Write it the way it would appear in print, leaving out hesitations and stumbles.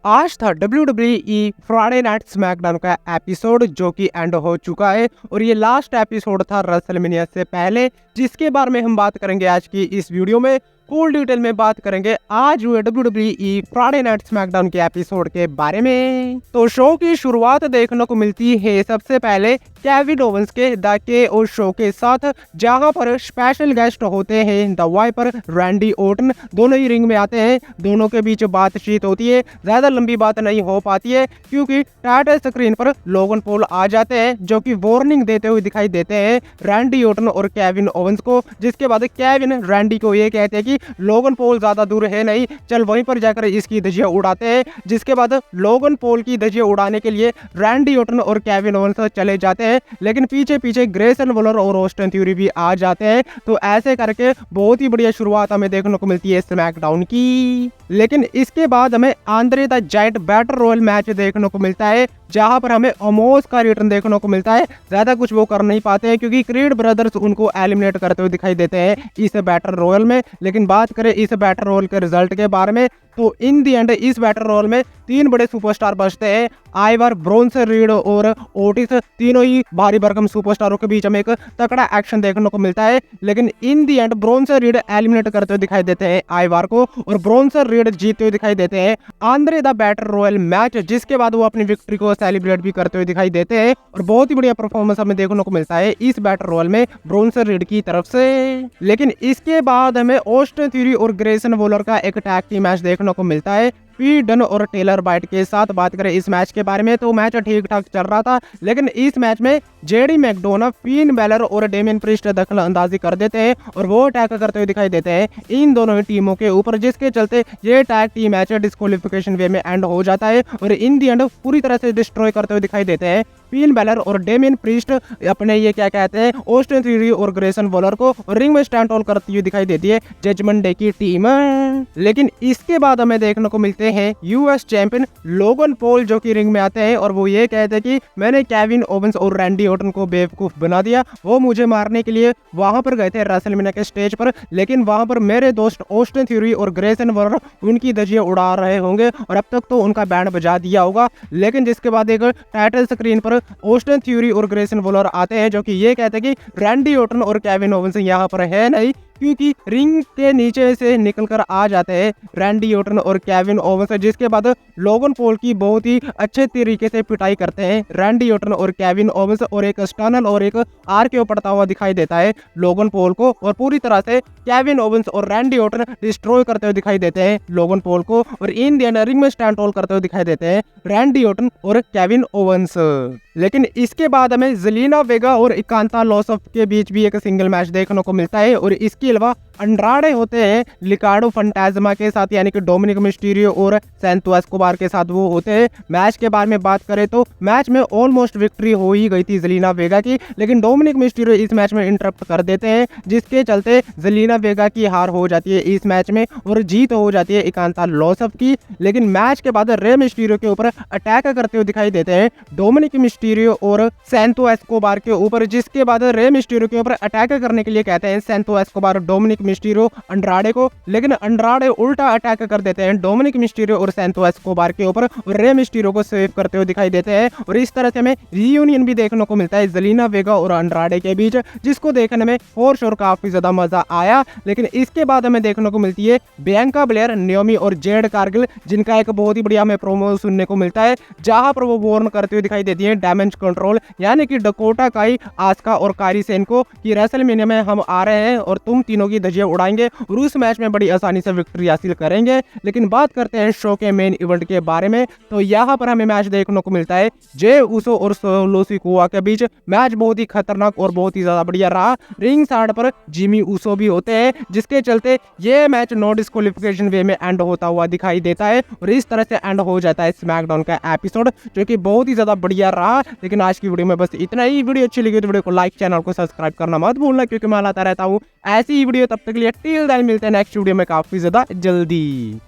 आज था WWE Friday night SmackDown का एपिसोड जो कि एंड हो चुका है और ये लास्ट एपिसोड था रेसलमेनिया से पहले, जिसके बारे में हम बात करेंगे आज की इस वीडियो में। फुल डिटेल में बात करेंगे आज हुए WWE फ्राइडे नाइट स्मैकडाउन के एपिसोड के बारे में। तो शो की शुरुआत देखने को मिलती है सबसे पहले केविन ओवेंस के द KO शो के साथ, जहां पर स्पेशल गेस्ट होते हैं द वाइपर रैंडी ओर्टन। दोनों ही रिंग में आते हैं, दोनों के बीच बातचीत होती है। ज्यादा लंबी बात नहीं हो पाती है क्योंकि टाइटल स्क्रीन पर लोगन पॉल आ जाते हैं जो कि वार्निंग देते हुए दिखाई देते हैं रैंडी ओर्टन और केविन ओवेंस को। जिसके बाद केविन रैंडी को ये कहते हैं कि लोगन पॉल ज्यादा दूर है नहीं, चल वहीं पर जाकर इसकी धज्जियां उड़ाते हैं। जिसके बाद लोगन पॉल की धज्जियां उड़ाने के लिए रैंडी ओर्टन और केविन ओवेंस चले जाते हैं, लेकिन पीछे पीछे ग्रेसन वॉलर और ऑस्टिन थ्यूरी भी आ जाते हैं। तो ऐसे करके बहुत ही बढ़िया शुरुआत हमें देखने को मिलती है स्मैकडाउन की। लेकिन इसके बाद हमें Andre the giant battle royal match देखने को मिलता है, जहां पर हमें ओमोस का रिटर्न देखने को मिलता है। ज्यादा कुछ वो कर नहीं पाते हैं क्योंकि क्रीड ब्रदर्स उनको एलिमिनेट करते हुए दिखाई देते हैं इस बैटल रॉयल में। लेकिन बात करें इस बैटल रॉयल के रिजल्ट के बारे में, तो इन दी एंड इस बैटल रॉयल में तीन बड़े सुपरस्टार बचते हैं, आइवर, ब्रोंसन रीड और ओटिस। तीनों ही भारी भरकम सुपरस्टारों के बीच हमें एक तगड़ा एक्शन देखने को मिलता है। लेकिन इन दी एंड ब्रोंसन रीड एलिमिनेट करते हुए दिखाई देते हैं आइवर को, और ब्रोंसन रीड जीतते हुए दिखाई देते हैं Andre the battle royal match. जिसके बाद वो अपनी विक्ट्री को सेलिब्रेट भी करते हुए दिखाई देते हैं और बहुत ही बढ़िया परफॉर्मेंस हमें देखने को मिलता है इस बैटल रॉयल में ब्रोंसन रीड की तरफ से। लेकिन इसके बाद हमें ऑस्टिन थ्यूरी और ग्रेसन वॉलर का एक टैग टीम मैच देखने को मिलता है पी डन और टेलर बाइट के साथ। बात करें इस मैच के बारे में तो मैच ठीक ठाक चल रहा था, लेकिन इस मैच में जेडी मैकडोना, फिन बैलर और डेमियन प्रीस्ट दखल अंदाजी कर देते हैं और वो अटैक करते हुए दिखाई देते हैं इन दोनों ही टीमों के ऊपर, जिसके चलते ये टैग टीम मैच डिस्क्वालिफिकेशन वे में एंड हो जाता है और इन दी एंड पूरी तरह से डिस्ट्रॉय करते हुए दिखाई देते हैं फिन बैलर और डेमियन प्रीस्ट अपने ये क्या कहते हैं ऑस्टिन थ्यूरी और ग्रेसन वॉलर को, और रिंग में स्टैंड ऑल करती हुई दिखाई देती है जजमेंट डे की टीम। लेकिन इसके बाद हमें देखने को मिलते हैं यूएस चैंपियन लोगन पॉल जो कि रिंग में आते हैं और वो ये कहते हैं कि मैंने केविन ओवेंस और रैंडी ओर्टन को बेवकूफ बना दिया। वो मुझे मारने के लिए वहां पर गए थे रेसलमेनिया के स्टेज पर, लेकिन वहां पर मेरे दोस्त ऑस्टिन थ्यूरी और ग्रेसन वॉलर उनकी धज्जियां उड़ा रहे होंगे और अब तक तो उनका बैंड बजा दिया होगा। लेकिन जिसके बाद एक टाइटल स्क्रीन पर ऑस्टिन थ्यूरी और ग्रेसन वॉलर आते हैं जो कि ये कहते हैं कि रैंडी ओर्टन और केविन ओवेंस यहाँ पर है नहीं, क्योंकि रिंग के नीचे से निकलकर आ जाते हैं रैंडी ओर्टन और केविन ओवेंस। जिसके बाद लोगन पॉल की बहुत ही अच्छे तरीके से पिटाई करते हैं रैंडी ओर्टन और केविन ओवेंस, और एक स्टर्नल और एक RKO पड़ता हुआ दिखाई देता है लोगन पॉल को, और पूरी तरह से केविन ओवेंस और रैंडी ओर्टन डिस्ट्रॉय करते हुए दिखाई देते हैं लोगन पॉल को, और इन दी एंड रिंग में स्टैंड होल्ड करते हुए दिखाई देते हैं रैंडी ओर्टन और केविन ओवेंस। लेकिन इसके बाद हमें जेलिना वेगा और इकांता लोसफ के बीच भी एक सिंगल मैच देखने को मिलता है, और इसके अलावा अंड्राडे होते हैं लिकार्डो फंटाजमा के साथ, यानी कि डोमिनिक मिस्टीरियो और सैंतो एस्कोबार के साथ वो होते हैं। मैच के बारे में बात करें तो मैच में ऑलमोस्ट विक्ट्री हो ही गई थी जेलिना वेगा की, लेकिन डोमिनिक मिस्टीरियो इस मैच में इंटरप्ट कर देते हैं, जिसके चलते जेलिना वेगा की हार हो जाती है इस मैच में और जीत हो जाती है इकांता लोसफ की। लेकिन मैच के बाद रे मिस्टीरियो के ऊपर अटैक करते हुए दिखाई देते हैं डोमिनिक मिस्टीरियो और सैंतो एस्कोबार के ऊपर, जिसके बाद रे मिस्टीरियो के ऊपर अटैक करने के लिए कहते हैं सैंतो एस्कोबार डोमिनिक मिस्टीरियो अंड्राडे को, लेकिन अंड्राडे उल्टा अटैक कर देते हैं डोमिनिक मिस्टीरियो और सैंतो एस्कोबार के ऊपर, और रे मिस्टीरियो को सेव करते हुए दिखाई देते हैं। और इस तरह से हमें रियूनियन भी देखने को मिलता है जेलिना वेगा और अंड्राडे के बीच, जिसको देखने में फॉर श्योर काफी ज्यादा मजा आया। लेकिन इसके बाद हमें देखने को मिलती है बियांका ब्लेयर, नियोमी और जेड कारगिल, जिनका एक बहुत ही बढ़िया हमें प्रोमो सुनने को मिलता है, जहां पर वो वार्न करते हुए दिखाई देती है डैमेज कंट्रोल यानी कि डकोटा काई, आस्का और कारी सेन को कि रेसलमेनिया में हम आ रहे हैं और तुम तीनों की धज्जियां उड़ाएंगे और उस मैच में बड़ी आसानी से विक्ट्री हासिल करेंगे। लेकिन बात करते हैं शो के मेन इवेंट के बारे में, तो यहाँ पर हमें मैच देखने को मिलता है जे उसो और सोलो सिकोआ के बीच। मैच बहुत ही खतरनाक और बहुत ही ज्यादा बढ़िया रहा। रिंग साइड पर जिमी उसो भी होते हैं, जिसके चलते ये मैच नो डिस्क्वालिफिकेशन वे में एंड होता हुआ दिखाई देता है, और इस तरह से एंड हो जाता है स्मैकडाउन का एपिसोड, जो कि बहुत ही ज्यादा बढ़िया रहा। लेकिन आज की वीडियो में बस इतना ही। वीडियो अच्छी लगी तो वीडियो को लाइक, चैनल को सब्सक्राइब करना मत भूलना, क्योंकि मैं लाता रहता हूँ ऐसी ही वीडियो। तब तक के लिए टिल देन मिलते हैं नेक्स्ट वीडियो में काफी ज्यादा जल्दी।